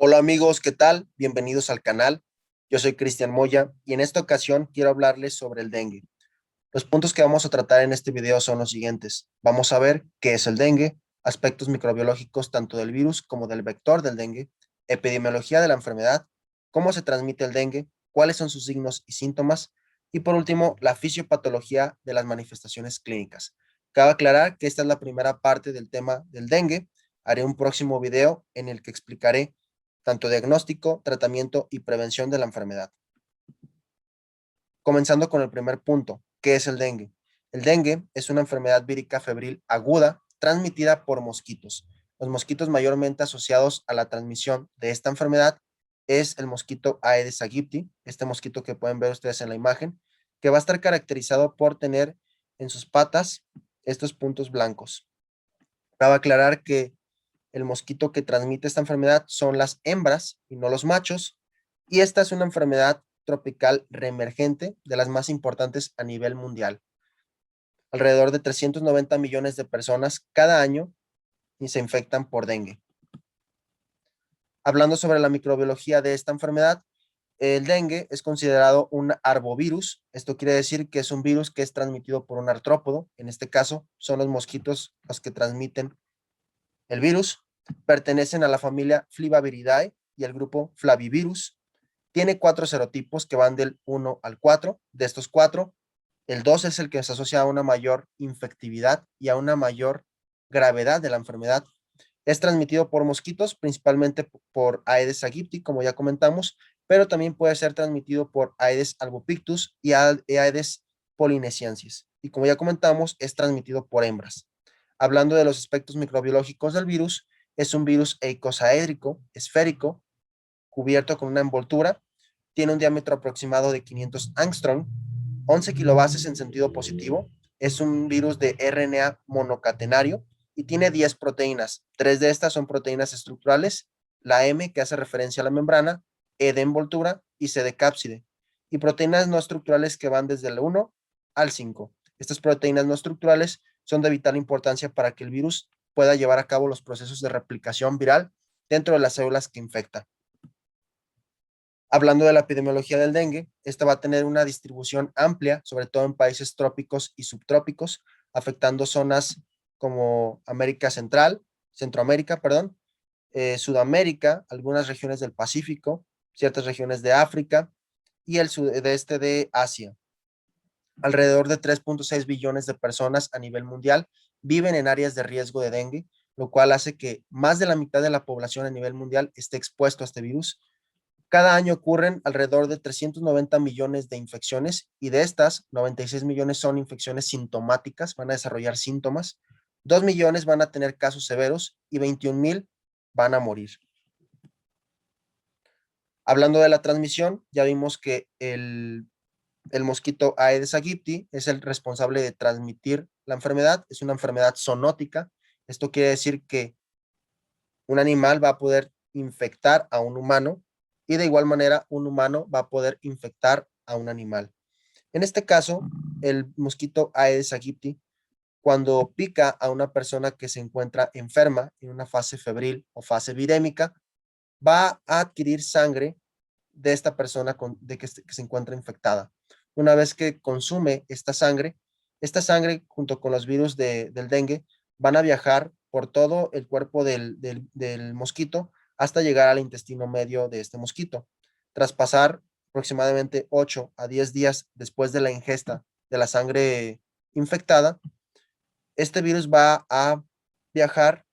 Hola amigos, ¿qué tal? Bienvenidos al canal. Yo soy Cristian Moya y en esta ocasión quiero hablarles sobre el dengue. Los puntos que vamos a tratar en este video son los siguientes. Vamos a ver qué es el dengue, aspectos microbiológicos tanto del virus como del vector del dengue, epidemiología de la enfermedad, cómo se transmite el dengue, cuáles son sus signos y síntomas y por último la fisiopatología de las manifestaciones clínicas. Cabe aclarar que esta es la primera parte del tema del dengue. Haré un próximo video en el que explicaré tanto diagnóstico, tratamiento y prevención de la enfermedad. Comenzando con el primer punto, ¿qué es el dengue? El dengue es una enfermedad vírica febril aguda transmitida por mosquitos. Los mosquitos mayormente asociados a la transmisión de esta enfermedad es el mosquito Aedes aegypti, este mosquito que pueden ver ustedes en la imagen, que va a estar caracterizado por tener en sus patas estos puntos blancos. Cabe aclarar que el mosquito que transmite esta enfermedad son las hembras y no los machos, y esta es una enfermedad tropical reemergente de las más importantes a nivel mundial. Alrededor de 390 millones de personas cada año se infectan por dengue. Hablando sobre la microbiología de esta enfermedad, el dengue es considerado un arbovirus. Esto quiere decir que es un virus que es transmitido por un artrópodo. En este caso, son los mosquitos los que transmiten el virus. Pertenecen a la familia Fливaviridae y al grupo Flavivirus. Tiene 4 serotipos que van del 1 al 4. De estos 4, el 2 es el que se asocia a una mayor infectividad y a una mayor gravedad de la enfermedad. Es transmitido por mosquitos, principalmente por Aedes aegypti, como ya comentamos, pero también puede ser transmitido por Aedes albopictus y Aedes polinesiensis. Y como ya comentamos, es transmitido por hembras. Hablando de los aspectos microbiológicos del virus, es un virus eicosaédrico, esférico, cubierto con una envoltura, tiene un diámetro aproximado de 500 angstrom, 11 kilobases en sentido positivo, es un virus de RNA monocatenario y tiene 10 proteínas. 3 de estas son proteínas estructurales, la M que hace referencia a la membrana, E de envoltura y C de cápside, y proteínas no estructurales que van desde el 1 al 5. Estas proteínas no estructurales son de vital importancia para que el virus pueda llevar a cabo los procesos de replicación viral dentro de las células que infecta. Hablando de la epidemiología del dengue, esta va a tener una distribución amplia, sobre todo en países trópicos y subtrópicos, afectando zonas como América Central, Centroamérica, perdón, Sudamérica, algunas regiones del Pacífico, ciertas regiones de África y el sudeste de Asia. Alrededor de 3.6 billones de personas a nivel mundial viven en áreas de riesgo de dengue, lo cual hace que más de la mitad de la población a nivel mundial esté expuesto a este virus. Cada año ocurren alrededor de 390 millones de infecciones y de estas, 96 millones son infecciones sintomáticas, van a desarrollar síntomas, 2 millones van a tener casos severos y 21,000 van a morir. Hablando de la transmisión, ya vimos que el mosquito Aedes aegypti es el responsable de transmitir la enfermedad, es una enfermedad zoonótica. Esto quiere decir que un animal va a poder infectar a un humano y de igual manera un humano va a poder infectar a un animal. En este caso, el mosquito Aedes aegypti, cuando pica a una persona que se encuentra enferma en una fase febril o fase virémica, va a adquirir sangre de esta persona que se encuentra infectada. Una vez que consume esta sangre junto con los virus del dengue van a viajar por todo el cuerpo del mosquito hasta llegar al intestino medio de este mosquito. Tras pasar aproximadamente 8 a 10 días después de la ingesta de la sangre infectada, este virus va a viajar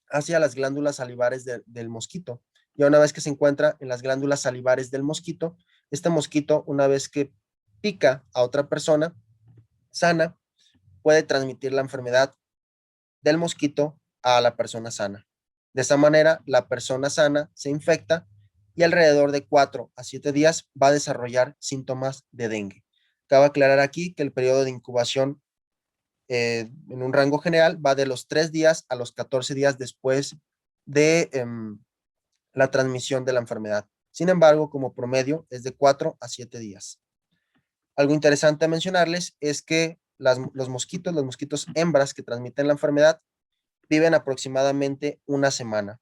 hacia las glándulas salivares del mosquito. Y una vez que se encuentra en las glándulas salivares del mosquito, este mosquito, una vez que pica a otra persona sana, puede transmitir la enfermedad del mosquito a la persona sana. De esa manera, la persona sana se infecta y alrededor de 4 a 7 días va a desarrollar síntomas de dengue. Cabe aclarar aquí que el periodo de incubación en un rango general va de los 3 días a los 14 días después de la transmisión de la enfermedad. Sin embargo, como promedio es de 4 a 7 días. Algo interesante a mencionarles es que los mosquitos hembras que transmiten la enfermedad, viven aproximadamente una semana.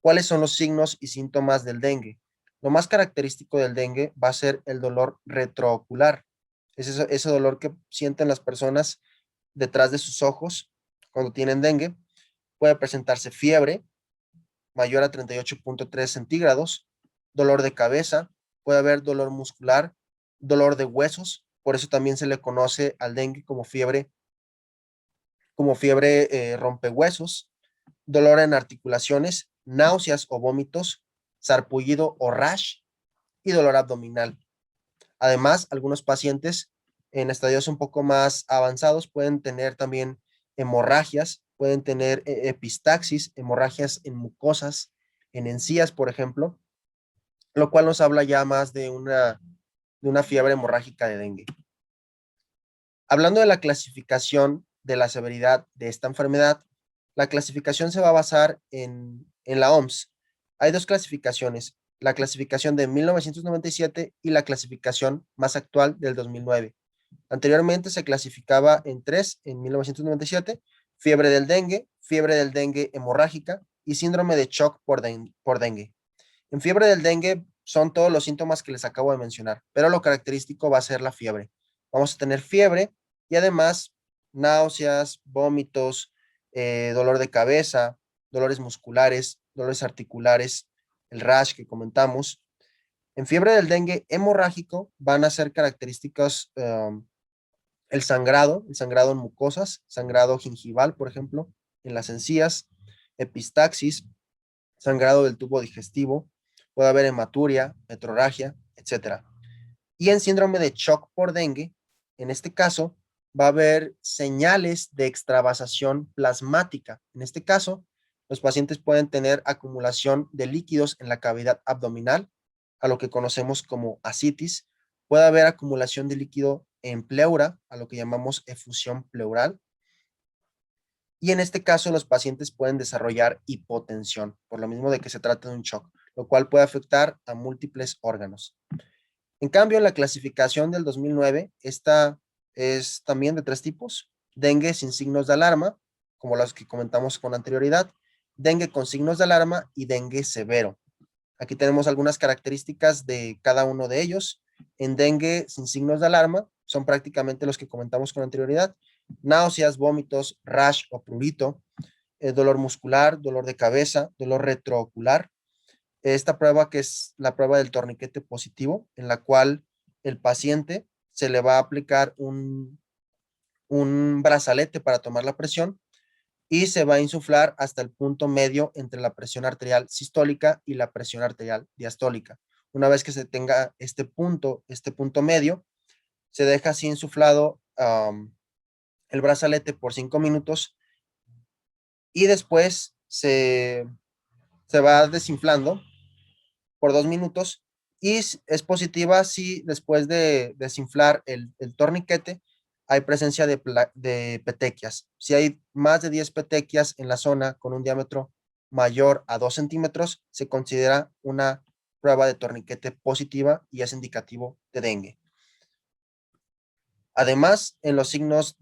¿Cuáles son los signos y síntomas del dengue? Lo más característico del dengue va a ser el dolor retroocular. Es ese dolor que sienten las personas detrás de sus ojos cuando tienen dengue. Puede presentarse fiebre mayor a 38.3 centígrados, dolor de cabeza, puede haber dolor muscular, dolor de huesos. Por eso también se le conoce al dengue como fiebre rompehuesos, dolor en articulaciones, náuseas o vómitos, sarpullido o rash y dolor abdominal. Además, algunos pacientes en estadios un poco más avanzados pueden tener también hemorragias, pueden tener epistaxis, hemorragias en mucosas, en encías, por ejemplo, lo cual nos habla ya más de una fiebre hemorrágica de dengue. Hablando de la clasificación de la severidad de esta enfermedad, la clasificación se va a basar en la OMS. Hay dos clasificaciones, la clasificación de 1997 y la clasificación más actual del 2009. Anteriormente se clasificaba en tres en 1997, fiebre del dengue hemorrágica y síndrome de shock por dengue. En fiebre del dengue son todos los síntomas que les acabo de mencionar, pero lo característico va a ser la fiebre. Vamos a tener fiebre y además náuseas, vómitos, dolor de cabeza, dolores musculares, dolores articulares, el rash que comentamos. En fiebre del dengue hemorrágico van a ser características el sangrado en mucosas, sangrado gingival, por ejemplo, en las encías, epistaxis, sangrado del tubo digestivo, puede haber hematuria, metrorragia, etcétera. Y en síndrome de shock por dengue, en este caso, va a haber señales de extravasación plasmática. En este caso, los pacientes pueden tener acumulación de líquidos en la cavidad abdominal, a lo que conocemos como ascitis. Puede haber acumulación de líquido en pleura, a lo que llamamos efusión pleural. Y en este caso, los pacientes pueden desarrollar hipotensión, por lo mismo de que se trata de un shock, lo cual puede afectar a múltiples órganos. En cambio, en la clasificación del 2009, esta es también de tres tipos: dengue sin signos de alarma, como los que comentamos con anterioridad, dengue con signos de alarma y dengue severo. Aquí tenemos algunas características de cada uno de ellos. En dengue sin signos de alarma son prácticamente los que comentamos con anterioridad: náuseas, vómitos, rash o prurito, dolor muscular, dolor de cabeza, dolor retroocular. Esta prueba, que es la prueba del torniquete positivo, en la cual el paciente se le va a aplicar un brazalete para tomar la presión y se va a insuflar hasta el punto medio entre la presión arterial sistólica y la presión arterial diastólica. Una vez que se tenga este punto medio, se deja así insuflado el brazalete por 5 minutos y después se va desinflando por 2 minutos y es positiva si después de desinflar el torniquete hay presencia de petequias. Si hay más de 10 petequias en la zona con un diámetro mayor a 2 centímetros, se considera una prueba de torniquete positiva y es indicativo de dengue. Además, en los signos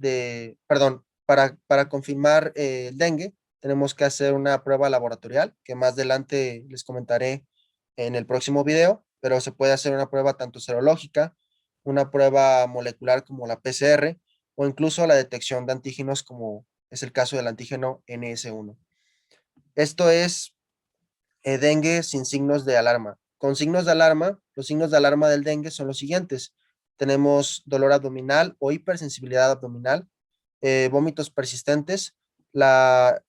para confirmar el dengue, tenemos que hacer una prueba laboratorial, que más adelante les comentaré en el próximo video, pero se puede hacer una prueba tanto serológica, una prueba molecular como la PCR, o incluso la detección de antígenos, como es el caso del antígeno NS1. Esto es dengue sin signos de alarma. Con signos de alarma, los signos de alarma del dengue son los siguientes: tenemos dolor abdominal o hipersensibilidad abdominal, vómitos persistentes, la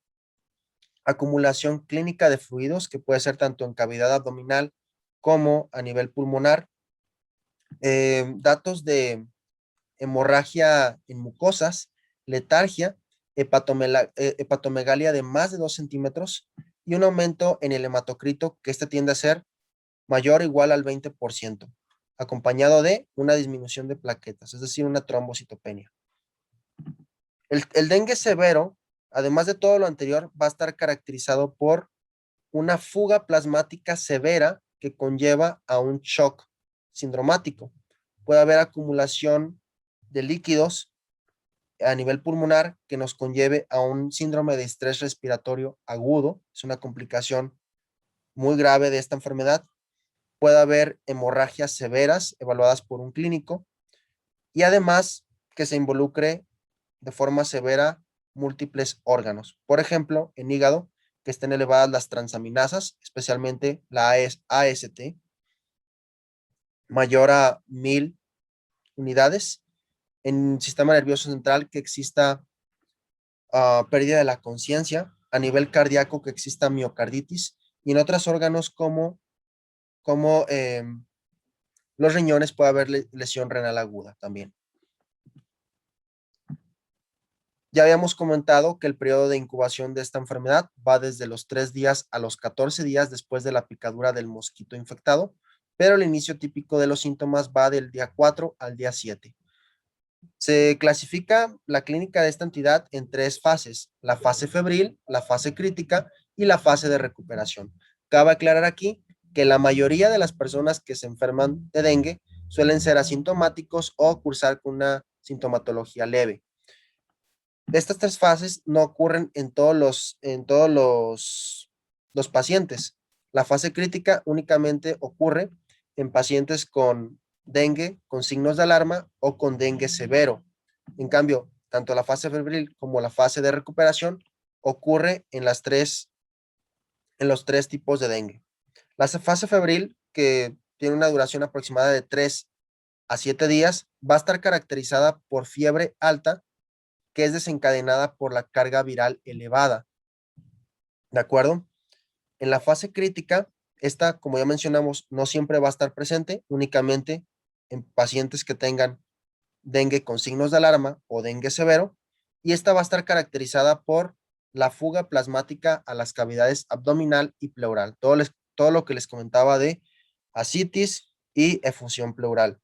acumulación clínica de fluidos, que puede ser tanto en cavidad abdominal como a nivel pulmonar, datos de hemorragia en mucosas, letargia, hepatomegalia de más de 2 centímetros y un aumento en el hematocrito, que este tiende a ser mayor o igual al 20%, acompañado de una disminución de plaquetas, es decir, una trombocitopenia. El dengue severo, además de todo lo anterior, va a estar caracterizado por una fuga plasmática severa que conlleva a un shock sindromático. Puede haber acumulación de líquidos a nivel pulmonar que nos conlleve a un síndrome de estrés respiratorio agudo. Es una complicación muy grave de esta enfermedad. Puede haber hemorragias severas evaluadas por un clínico y además que se involucre de forma severa múltiples órganos. Por ejemplo, en hígado, que estén elevadas las transaminasas, especialmente la AST, mayor a 1000 unidades. En sistema nervioso central, que exista pérdida de la conciencia. A nivel cardíaco, que exista miocarditis. Y en otros órganos como los riñones, puede haber lesión renal aguda también. Ya habíamos comentado que el periodo de incubación de esta enfermedad va desde los 3 días a los 14 días después de la picadura del mosquito infectado, pero el inicio típico de los síntomas va del día 4 al día 7. Se clasifica la clínica de esta entidad en 3 fases: la fase febril, la fase crítica y la fase de recuperación. Cabe aclarar aquí que la mayoría de las personas que se enferman de dengue suelen ser asintomáticos o cursar con una sintomatología leve. Estas 3 fases no ocurren en todos los pacientes. La fase crítica únicamente ocurre en pacientes con dengue, con signos de alarma o con dengue severo. En cambio, tanto la fase febril como la fase de recuperación ocurre en los tres tipos de dengue. La fase febril, que tiene una duración aproximada de 3 a 7 días, va a estar caracterizada por fiebre alta, que es desencadenada por la carga viral elevada. ¿De acuerdo? En la fase crítica, esta, como ya mencionamos, no siempre va a estar presente, únicamente en pacientes que tengan dengue con signos de alarma o dengue severo, y esta va a estar caracterizada por la fuga plasmática a las cavidades abdominal y pleural, todo lo que les comentaba de ascitis y efusión pleural.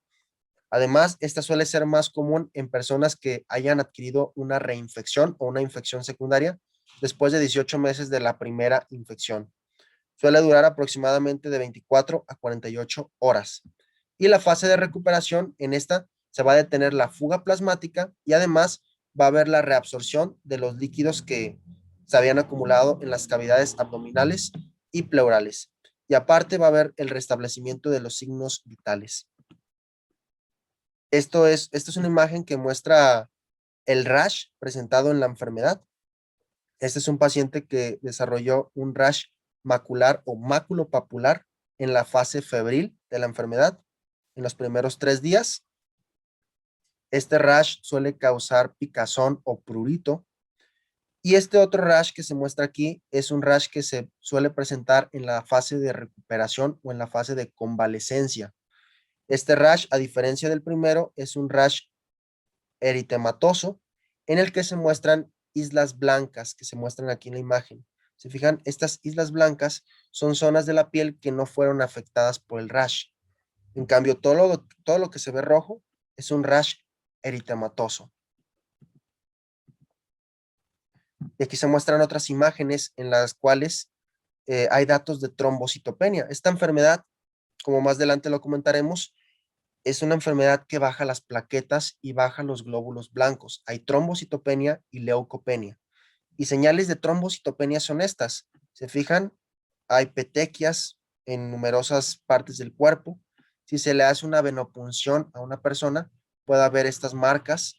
Además, esta suele ser más común en personas que hayan adquirido una reinfección o una infección secundaria después de 18 meses de la primera infección. Suele durar aproximadamente de 24 a 48 horas. Y la fase de recuperación, en esta se va a detener la fuga plasmática y además va a haber la reabsorción de los líquidos que se habían acumulado en las cavidades abdominales y pleurales. Y aparte va a haber el restablecimiento de los signos vitales. Esto es una imagen que muestra el rash presentado en la enfermedad. Este es un paciente que desarrolló un rash macular o maculopapular en la fase febril de la enfermedad, en los primeros 3 días. Este rash suele causar picazón o prurito. Y este otro rash que se muestra aquí es un rash que se suele presentar en la fase de recuperación o en la fase de convalecencia. Este rash, a diferencia del primero, es un rash eritematoso, en el que se muestran islas blancas, que se muestran aquí en la imagen. Se fijan, estas islas blancas son zonas de la piel que no fueron afectadas por el rash. En cambio, todo lo que se ve rojo es un rash eritematoso. Y aquí se muestran otras imágenes en las cuales hay datos de trombocitopenia. Esta enfermedad, como más adelante lo comentaremos, es una enfermedad que baja las plaquetas y baja los glóbulos blancos. Hay trombocitopenia y leucopenia. Y señales de trombocitopenia son estas. ¿Se fijan? Hay petequias en numerosas partes del cuerpo. Si se le hace una venopunción a una persona, puede haber estas marcas.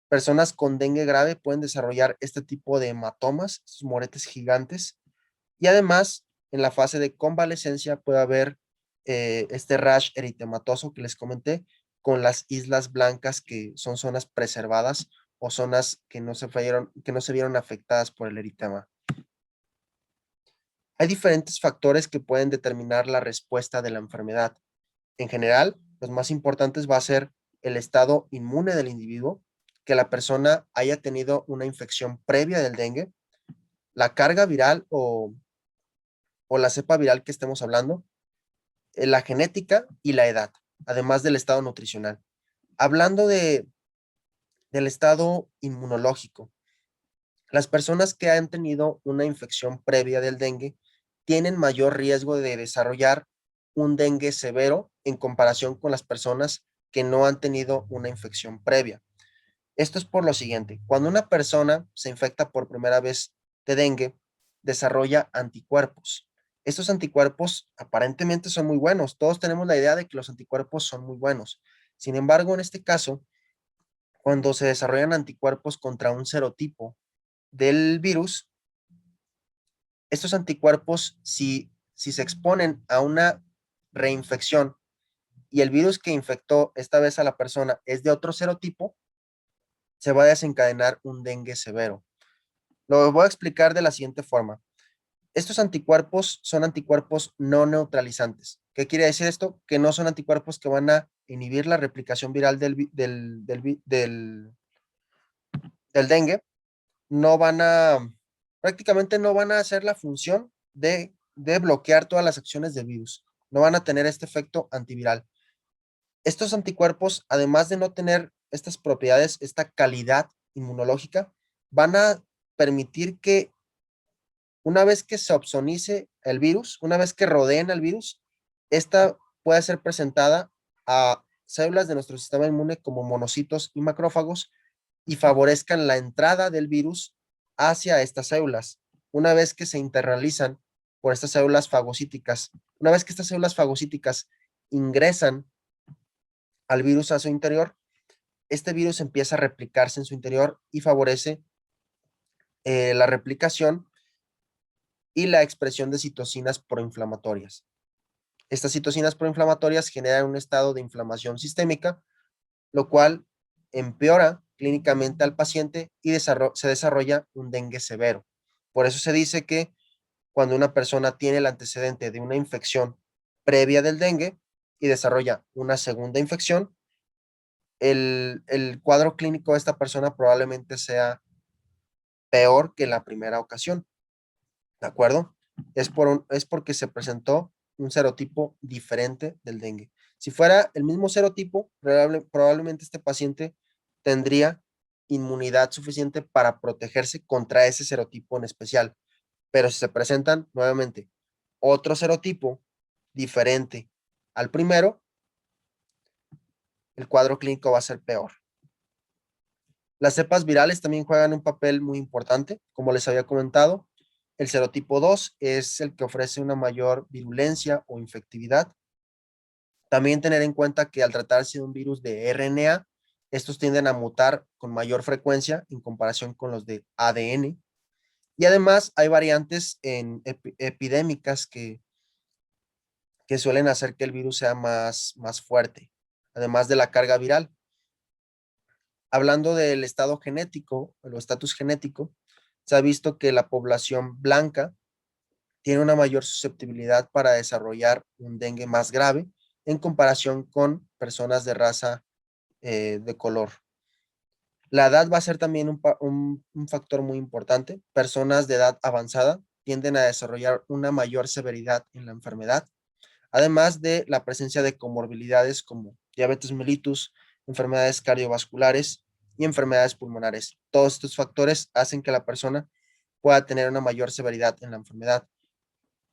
Personas con dengue grave pueden desarrollar este tipo de hematomas, estos moretes gigantes. Y además, en la fase de convalecencia puede haber este rash eritematoso que les comenté, con las islas blancas, que son zonas preservadas o zonas que no se vieron afectadas por el eritema. Hay diferentes factores que pueden determinar la respuesta de la enfermedad. En general, los más importantes va a ser el estado inmune del individuo, que la persona haya tenido una infección previa del dengue, la carga viral o la cepa viral que estemos hablando, la genética y la edad, además del estado nutricional. Hablando del estado inmunológico, las personas que han tenido una infección previa del dengue tienen mayor riesgo de desarrollar un dengue severo en comparación con las personas que no han tenido una infección previa. Esto es por lo siguiente: cuando una persona se infecta por primera vez de dengue, desarrolla anticuerpos. Estos anticuerpos aparentemente son muy buenos. Todos tenemos la idea de que los anticuerpos son muy buenos. Sin embargo, en este caso, cuando se desarrollan anticuerpos contra un serotipo del virus, estos anticuerpos, si se exponen a una reinfección y el virus que infectó esta vez a la persona es de otro serotipo, se va a desencadenar un dengue severo. Lo voy a explicar de la siguiente forma. Estos anticuerpos son anticuerpos no neutralizantes. ¿Qué quiere decir esto? Que no son anticuerpos que van a inhibir la replicación viral del dengue. No van a, prácticamente no van a hacer la función de bloquear todas las acciones del virus. No van a tener este efecto antiviral. Estos anticuerpos, además de no tener estas propiedades, esta calidad inmunológica, van a permitir que una vez que se opsonice el virus, una vez que rodeen al virus, esta puede ser presentada a células de nuestro sistema inmune como monocitos y macrófagos y favorezcan la entrada del virus hacia estas células. Una vez que se internalizan por estas células fagocíticas, una vez que estas células fagocíticas ingresan al virus a su interior, este virus empieza a replicarse en su interior y favorece la replicación y la expresión de citocinas proinflamatorias. Estas citocinas proinflamatorias generan un estado de inflamación sistémica, lo cual empeora clínicamente al paciente y se desarrolla un dengue severo. Por eso se dice que cuando una persona tiene el antecedente de una infección previa del dengue y desarrolla una segunda infección, el cuadro clínico de esta persona probablemente sea peor que la primera ocasión. ¿De acuerdo? Es porque se presentó un serotipo diferente del dengue. Si fuera el mismo serotipo, probablemente este paciente tendría inmunidad suficiente para protegerse contra ese serotipo en especial. Pero si se presentan nuevamente otro serotipo diferente al primero, el cuadro clínico va a ser peor. Las cepas virales también juegan un papel muy importante, como les había comentado. El serotipo 2 es el que ofrece una mayor virulencia o infectividad. También tener en cuenta que al tratarse de un virus de RNA, estos tienden a mutar con mayor frecuencia en comparación con los de ADN. Y además hay variantes epidémicas que suelen hacer que el virus sea más fuerte, además de la carga viral. Hablando del estado genético, o estatus genético, se ha visto que la población blanca tiene una mayor susceptibilidad para desarrollar un dengue más grave en comparación con personas de raza de color. La edad va a ser también un factor muy importante. Personas de edad avanzada tienden a desarrollar una mayor severidad en la enfermedad, además de la presencia de comorbilidades como diabetes mellitus, enfermedades cardiovasculares y enfermedades pulmonares. Todos estos factores hacen que la persona pueda tener una mayor severidad en la enfermedad.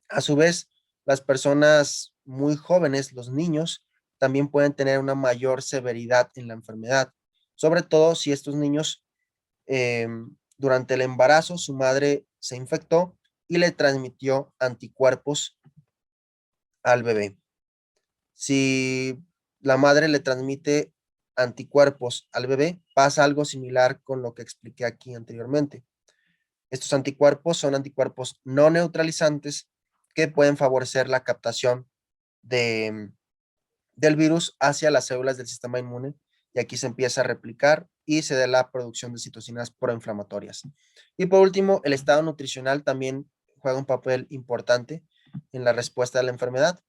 A su vez, las personas muy jóvenes, los niños, también pueden tener una mayor severidad en la enfermedad, sobre todo si estos niños durante el embarazo su madre se infectó y le transmitió anticuerpos al bebé. Si la madre le transmite anticuerpos al bebé, pasa algo similar con lo que expliqué aquí anteriormente. Estos anticuerpos son anticuerpos no neutralizantes que pueden favorecer la captación de, del virus hacia las células del sistema inmune y aquí se empieza a replicar y se da la producción de citocinas proinflamatorias. Y por último, el estado nutricional también juega un papel importante en la respuesta a la enfermedad.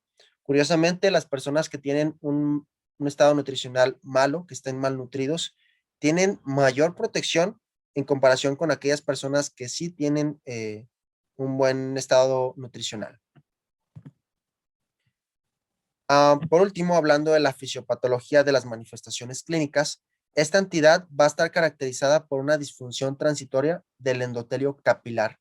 Curiosamente, las personas que tienen un estado nutricional malo, que estén malnutridos, tienen mayor protección en comparación con aquellas personas que sí tienen un buen estado nutricional. Por último, hablando de la fisiopatología de las manifestaciones clínicas, esta entidad va a estar caracterizada por una disfunción transitoria del endotelio capilar.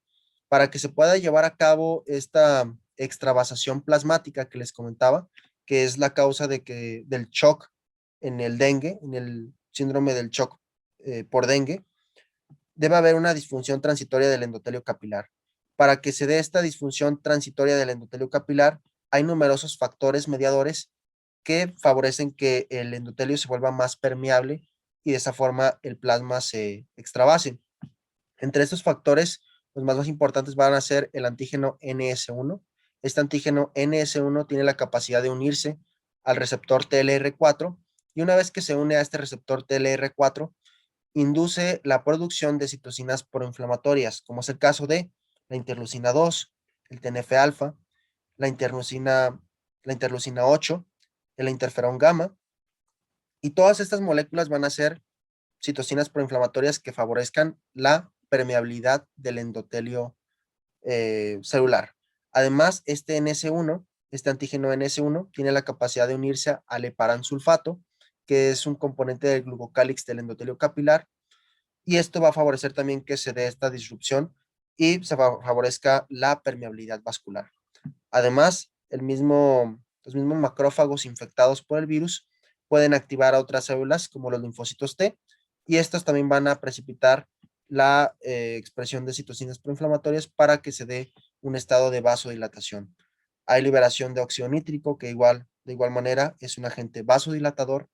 Para que se pueda llevar a cabo esta extravasación plasmática que les comentaba, que es la causa del shock en el dengue, en el síndrome del shock por dengue, debe haber una disfunción transitoria del endotelio capilar. Para que se dé esta disfunción transitoria del endotelio capilar, hay numerosos factores mediadores que favorecen que el endotelio se vuelva más permeable y de esa forma el plasma se extravase. Entre estos factores, los más importantes van a ser el antígeno NS1. Este antígeno NS1 tiene la capacidad de unirse al receptor TLR4 y una vez que se une a este receptor TLR4, induce la producción de citocinas proinflamatorias, como es el caso de la interleucina 2, el TNF-alfa, la interleucina 8, el interferón gamma, y todas estas moléculas van a ser citocinas proinflamatorias que favorezcan la permeabilidad del endotelio celular. Además, este NS1, este antígeno NS1, tiene la capacidad de unirse al heparansulfato, que es un componente del glucocálix del endotelio capilar, y esto va a favorecer también que se dé esta disrupción y se favorezca la permeabilidad vascular. Además, los mismos macrófagos infectados por el virus pueden activar a otras células como los linfocitos T y estos también van a precipitar la expresión de citocinas proinflamatorias para que se dé un estado de vasodilatación. Hay liberación de óxido nítrico que de igual manera es un agente vasodilatador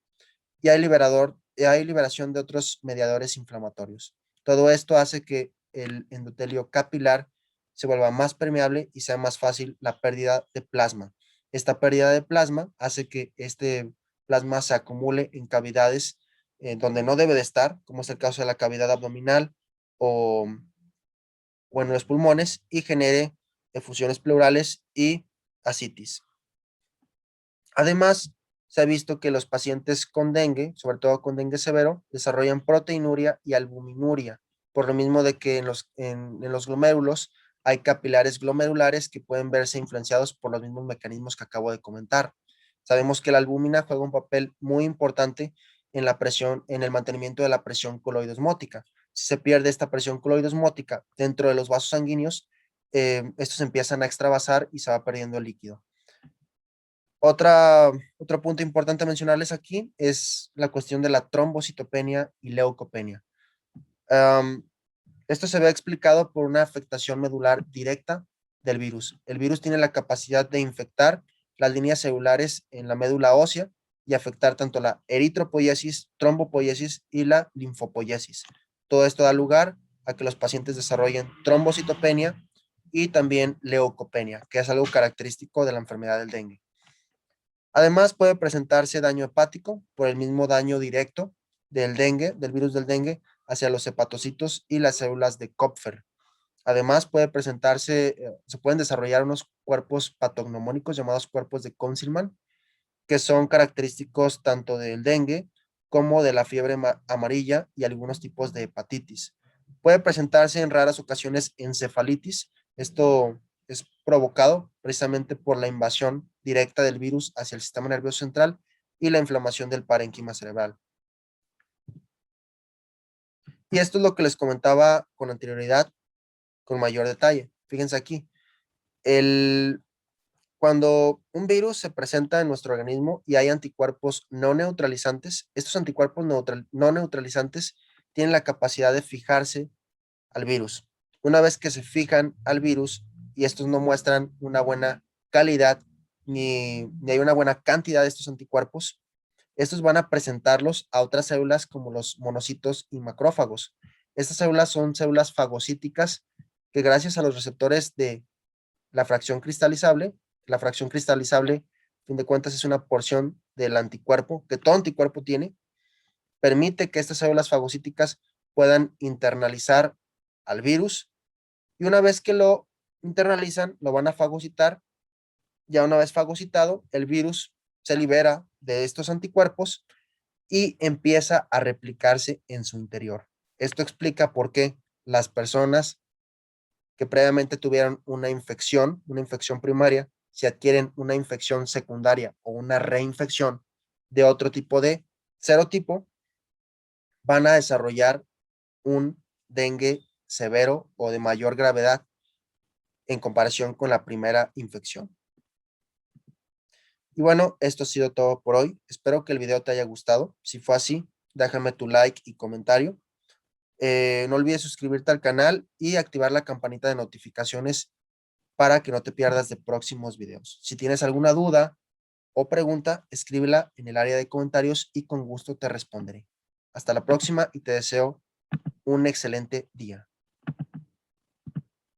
y hay liberación de otros mediadores inflamatorios. Todo esto hace que el endotelio capilar se vuelva más permeable y sea más fácil la pérdida de plasma. Esta pérdida de plasma hace que este plasma se acumule en cavidades donde no debe de estar, como es el caso de la cavidad abdominal o, o en los pulmones, y genere efusiones pleurales y ascitis. Además, se ha visto que los pacientes con dengue, sobre todo con dengue severo, desarrollan proteinuria y albuminuria, por lo mismo de que en los glomérulos hay capilares glomerulares que pueden verse influenciados por los mismos mecanismos que acabo de comentar. Sabemos que la albúmina juega un papel muy importante en la presión, en el mantenimiento de la presión coloidosmótica. Si se pierde esta presión coloidosmótica dentro de los vasos sanguíneos, estos empiezan a extravasar y se va perdiendo el líquido. Otro punto importante a mencionarles aquí es la cuestión de la trombocitopenia y leucopenia. Um, Esto se ve explicado por una afectación medular directa del virus. El virus tiene la capacidad de infectar las líneas celulares en la médula ósea y afectar tanto la eritropoiesis, trombopoiesis y la linfopoiesis. Todo esto da lugar a que los pacientes desarrollen trombocitopenia y también leucopenia, que es algo característico de la enfermedad del dengue. Además, puede presentarse daño hepático por el mismo daño directo del dengue, del virus del dengue, hacia los hepatocitos y las células de Kupffer. Además, se pueden desarrollar unos cuerpos patognomónicos llamados cuerpos de Consilman, que son característicos tanto del dengue como de la fiebre amarilla y algunos tipos de hepatitis. Puede presentarse en raras ocasiones encefalitis. Esto es provocado precisamente por la invasión directa del virus hacia el sistema nervioso central y la inflamación del parénquima cerebral. Y esto es lo que les comentaba con anterioridad, con mayor detalle. Fíjense aquí, el, cuando un virus se presenta en nuestro organismo y hay anticuerpos no neutralizantes, estos anticuerpos no neutralizantes tienen la capacidad de fijarse al virus. Una vez que se fijan al virus y estos no muestran una buena calidad ni hay una buena cantidad de estos anticuerpos, estos van a presentarlos a otras células como los monocitos y macrófagos. Estas células son células fagocíticas que gracias a los receptores de la fracción cristalizable, a fin de cuentas, es una porción del anticuerpo que todo anticuerpo tiene, permite que estas células fagocíticas puedan internalizar al virus y una vez que lo internalizan, lo van a fagocitar. Ya una vez fagocitado, el virus se libera de estos anticuerpos y empieza a replicarse en su interior. Esto explica por qué las personas que previamente tuvieron una infección primaria, si adquieren una infección secundaria o una reinfección de otro tipo de serotipo, van a desarrollar un dengue severo o de mayor gravedad en comparación con la primera infección. Y bueno, esto ha sido todo por hoy. Espero que el video te haya gustado. Si fue así, déjame tu like y comentario. No olvides suscribirte al canal y activar la campanita de notificaciones para que no te pierdas de próximos videos. Si tienes alguna duda o pregunta, escríbela en el área de comentarios y con gusto te responderé. Hasta la próxima y te deseo un excelente día.